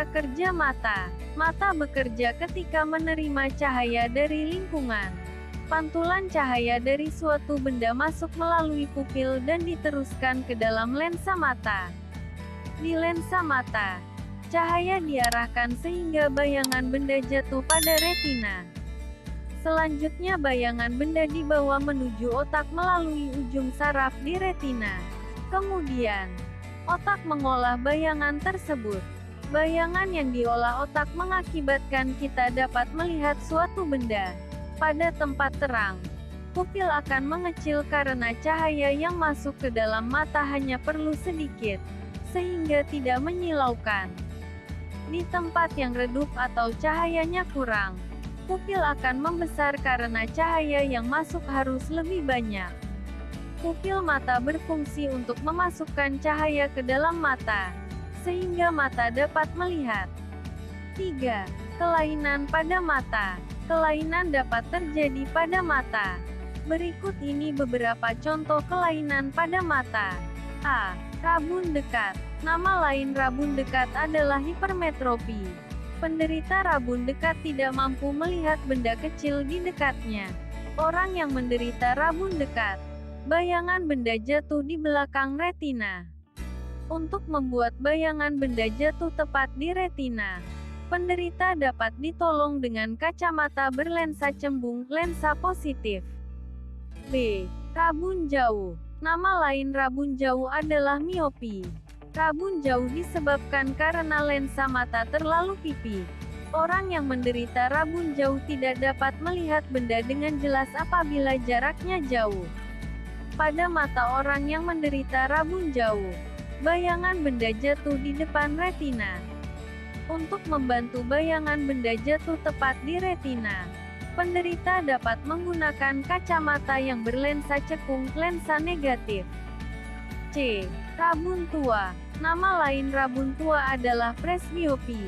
Cara kerja mata. Mata bekerja ketika menerima cahaya dari lingkungan. Pantulan cahaya dari suatu benda masuk melalui pupil dan diteruskan ke dalam lensa mata. Di lensa mata, cahaya diarahkan sehingga bayangan benda jatuh pada retina. Selanjutnya bayangan benda dibawa menuju otak melalui ujung saraf di retina. Kemudian, otak mengolah bayangan tersebut. Bayangan yang diolah otak mengakibatkan kita dapat melihat suatu benda. Pada tempat terang, pupil akan mengecil karena cahaya yang masuk ke dalam mata hanya perlu sedikit, sehingga tidak menyilaukan. Di tempat yang redup atau cahayanya kurang, pupil akan membesar karena cahaya yang masuk harus lebih banyak. Pupil mata berfungsi untuk memasukkan cahaya ke dalam mata, sehingga mata dapat melihat. 3. Kelainan pada mata. Kelainan dapat terjadi pada mata. Berikut ini beberapa contoh kelainan pada mata. A. Rabun dekat. Nama lain rabun dekat adalah hipermetropi. Penderita rabun dekat tidak mampu melihat benda kecil di dekatnya. Orang yang menderita rabun dekat, bayangan benda jatuh di belakang retina. Untuk membuat bayangan benda jatuh tepat di retina, penderita dapat ditolong dengan kacamata berlensa cembung, lensa positif. B. Rabun jauh. Nama lain rabun jauh adalah miopi. Rabun jauh disebabkan karena lensa mata terlalu pipih. Orang yang menderita rabun jauh tidak dapat melihat benda dengan jelas apabila jaraknya jauh. Pada mata orang yang menderita rabun jauh, bayangan benda jatuh di depan retina. Untuk membantu bayangan benda jatuh tepat di retina, penderita dapat menggunakan kacamata yang berlensa cekung, lensa negatif. C. Rabun tua. Nama lain rabun tua adalah presbiopi.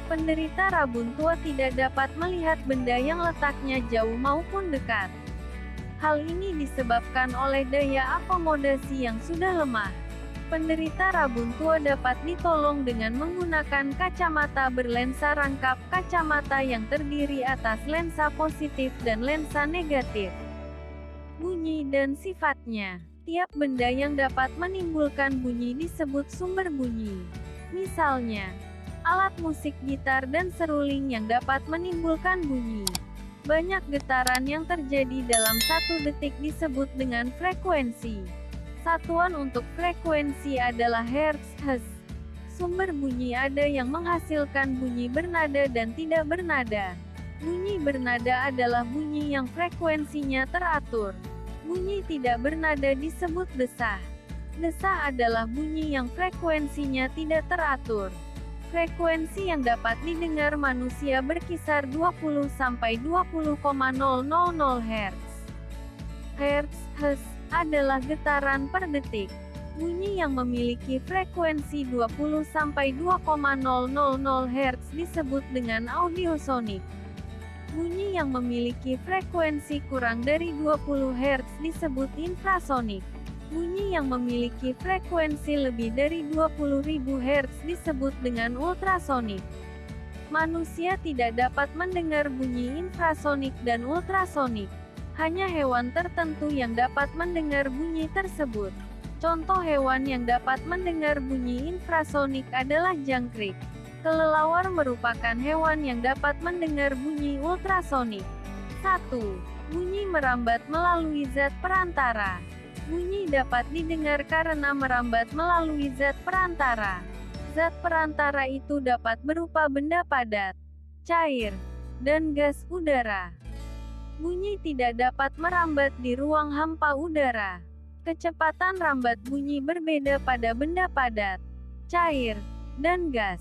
Penderita rabun tua tidak dapat melihat benda yang letaknya jauh maupun dekat. Hal ini disebabkan oleh daya akomodasi yang sudah lemah. Penderita rabun tua dapat ditolong dengan menggunakan kacamata berlensa rangkap, kacamata yang terdiri atas lensa positif dan lensa negatif. Bunyi dan sifatnya. Tiap benda yang dapat menimbulkan bunyi disebut sumber bunyi. Misalnya, alat musik gitar dan seruling yang dapat menimbulkan bunyi. Banyak getaran yang terjadi dalam 1 detik disebut dengan frekuensi. Satuan untuk frekuensi adalah hertz. Sumber bunyi ada yang menghasilkan bunyi bernada dan tidak bernada. Bunyi bernada adalah bunyi yang frekuensinya teratur. Bunyi tidak bernada disebut desah. Desah adalah bunyi yang frekuensinya tidak teratur. Frekuensi yang dapat didengar manusia berkisar 20–20,000 Hz. Hertz adalah getaran per detik. Bunyi yang memiliki frekuensi 20–2,000 Hz disebut dengan audiosonik. Bunyi yang memiliki frekuensi kurang dari 20 Hz disebut infrasonik. Bunyi yang memiliki frekuensi lebih dari 20.000 Hz disebut dengan ultrasonik. Manusia tidak dapat mendengar bunyi infrasonik dan ultrasonik. Hanya hewan tertentu yang dapat mendengar bunyi tersebut. Contoh hewan yang dapat mendengar bunyi infrasonik adalah jangkrik. Kelelawar merupakan hewan yang dapat mendengar bunyi ultrasonik. 1. Bunyi merambat melalui zat perantara. Bunyi dapat didengar karena merambat melalui zat perantara. Zat perantara itu dapat berupa benda padat, cair, dan gas udara. Bunyi tidak dapat merambat di ruang hampa udara. Kecepatan rambat bunyi berbeda pada benda padat, cair, dan gas.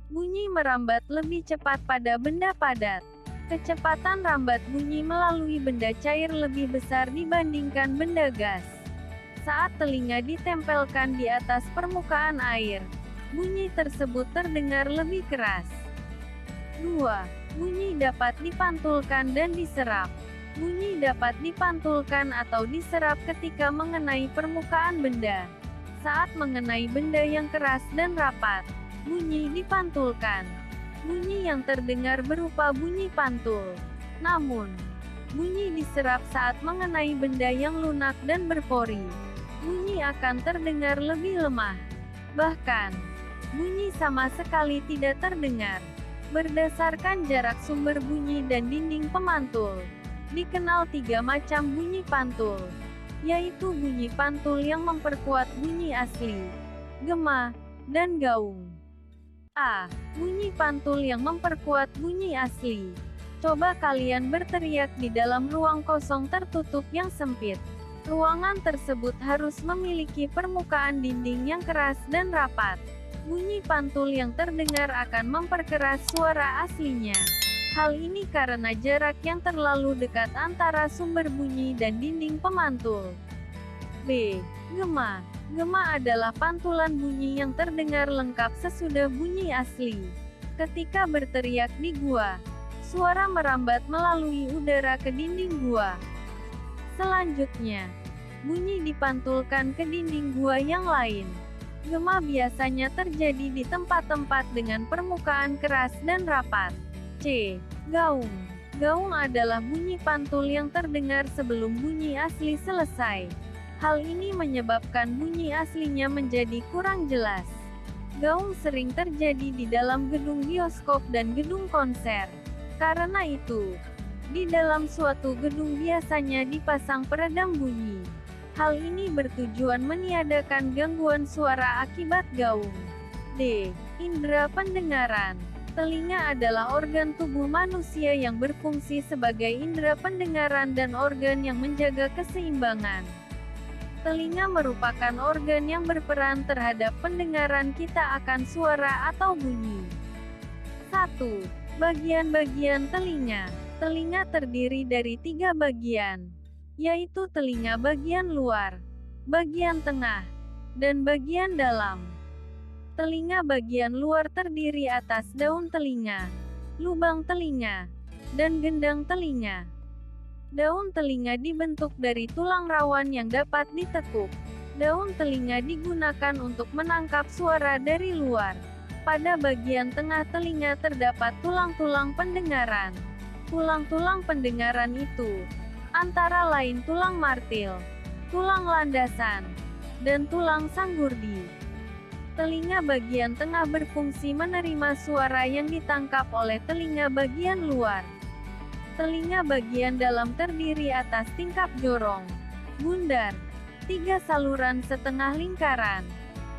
Bunyi merambat lebih cepat pada benda padat. Kecepatan rambat bunyi melalui benda cair lebih besar dibandingkan benda gas. Saat telinga ditempelkan di atas permukaan air, bunyi tersebut terdengar lebih keras. 2. Bunyi dapat dipantulkan dan diserap. Bunyi dapat dipantulkan atau diserap ketika mengenai permukaan benda. Saat mengenai benda yang keras dan rapat, Bunyi dipantulkan. Bunyi yang terdengar berupa bunyi pantul. Namun, bunyi diserap saat mengenai benda yang lunak dan berpori. Bunyi akan terdengar lebih lemah. Bahkan, bunyi sama sekali tidak terdengar. Berdasarkan jarak sumber bunyi dan dinding pemantul, dikenal 3 macam bunyi pantul, yaitu bunyi pantul yang memperkuat bunyi asli, gema, dan gaung. A. Bunyi pantul yang memperkuat bunyi asli. Coba kalian berteriak di dalam ruang kosong tertutup yang sempit. Ruangan tersebut harus memiliki permukaan dinding yang keras dan rapat. Bunyi pantul yang terdengar akan memperkeras suara aslinya. Hal ini karena jarak yang terlalu dekat antara sumber bunyi dan dinding pemantul. B. Gema. Gema adalah pantulan bunyi yang terdengar lengkap sesudah bunyi asli. Ketika berteriak di gua, suara merambat melalui udara ke dinding gua. Selanjutnya, bunyi dipantulkan ke dinding gua yang lain. Gema biasanya terjadi di tempat-tempat dengan permukaan keras dan rapat. C. Gaung. Gaung adalah bunyi pantul yang terdengar sebelum bunyi asli selesai. Hal ini menyebabkan bunyi aslinya menjadi kurang jelas. Gaung sering terjadi di dalam gedung bioskop dan gedung konser. Karena itu, di dalam suatu gedung biasanya dipasang peredam bunyi. Hal ini bertujuan meniadakan gangguan suara akibat gaung. D. Indera pendengaran. Telinga adalah organ tubuh manusia yang berfungsi sebagai indera pendengaran dan organ yang menjaga keseimbangan. Telinga merupakan organ yang berperan terhadap pendengaran kita akan suara atau bunyi. 1. Bagian-bagian telinga. Telinga terdiri dari 3 bagian, yaitu telinga bagian luar, bagian tengah, dan bagian dalam. Telinga bagian luar terdiri atas daun telinga, lubang telinga, dan gendang telinga. Daun telinga dibentuk dari tulang rawan yang dapat ditekuk. Daun telinga digunakan untuk menangkap suara dari luar. Pada bagian tengah telinga terdapat tulang-tulang pendengaran. Tulang-tulang pendengaran itu antara lain tulang martil, tulang landasan, dan tulang sanggurdi. Telinga bagian tengah berfungsi menerima suara yang ditangkap oleh telinga bagian luar. Telinga bagian dalam terdiri atas tingkap jorong, bundar, 3 saluran setengah lingkaran,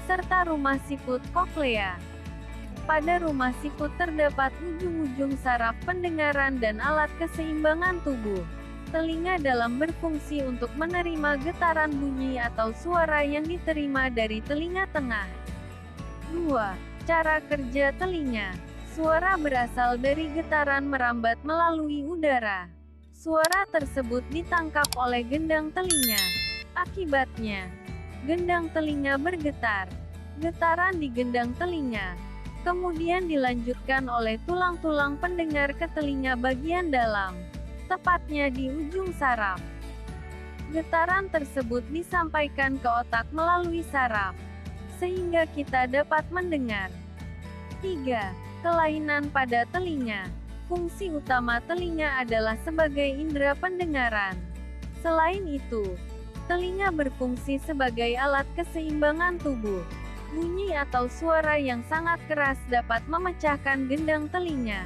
serta rumah siput koklea. Pada rumah siput terdapat ujung-ujung saraf pendengaran dan alat keseimbangan tubuh. Telinga dalam berfungsi untuk menerima getaran bunyi atau suara yang diterima dari telinga tengah. 2. Cara kerja telinga. Suara berasal dari getaran merambat melalui udara. Suara tersebut ditangkap oleh gendang telinga. Akibatnya, gendang telinga bergetar. Getaran di gendang telinga kemudian dilanjutkan oleh tulang-tulang pendengar ke telinga bagian dalam, tepatnya di ujung saraf. Getaran tersebut disampaikan ke otak melalui saraf, sehingga kita dapat mendengar. 3. Kelainan pada telinga. Fungsi utama telinga adalah sebagai indera pendengaran. Selain itu, telinga berfungsi sebagai alat keseimbangan tubuh. Bunyi atau suara yang sangat keras dapat memecahkan gendang telinga.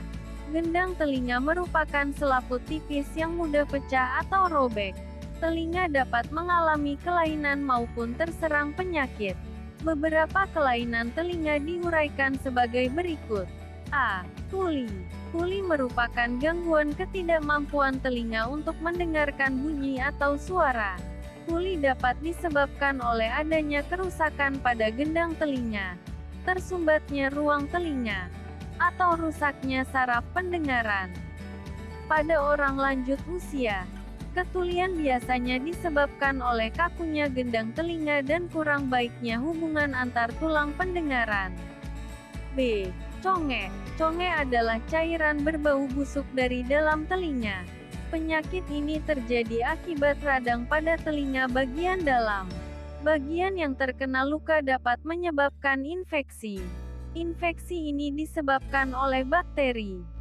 Gendang telinga merupakan selaput tipis yang mudah pecah atau robek. Telinga dapat mengalami kelainan maupun terserang penyakit. Beberapa kelainan telinga diuraikan sebagai berikut. A. Tuli. Tuli merupakan gangguan ketidakmampuan telinga untuk mendengarkan bunyi atau suara. Tuli dapat disebabkan oleh adanya kerusakan pada gendang telinga, tersumbatnya ruang telinga, atau rusaknya saraf pendengaran. Pada orang lanjut usia, ketulian biasanya disebabkan oleh kakunya gendang telinga dan kurang baiknya hubungan antar tulang pendengaran. B. Conge. Conge adalah cairan berbau busuk dari dalam telinga. Penyakit ini terjadi akibat radang pada telinga bagian dalam. Bagian yang terkena luka dapat menyebabkan infeksi. Infeksi ini disebabkan oleh bakteri.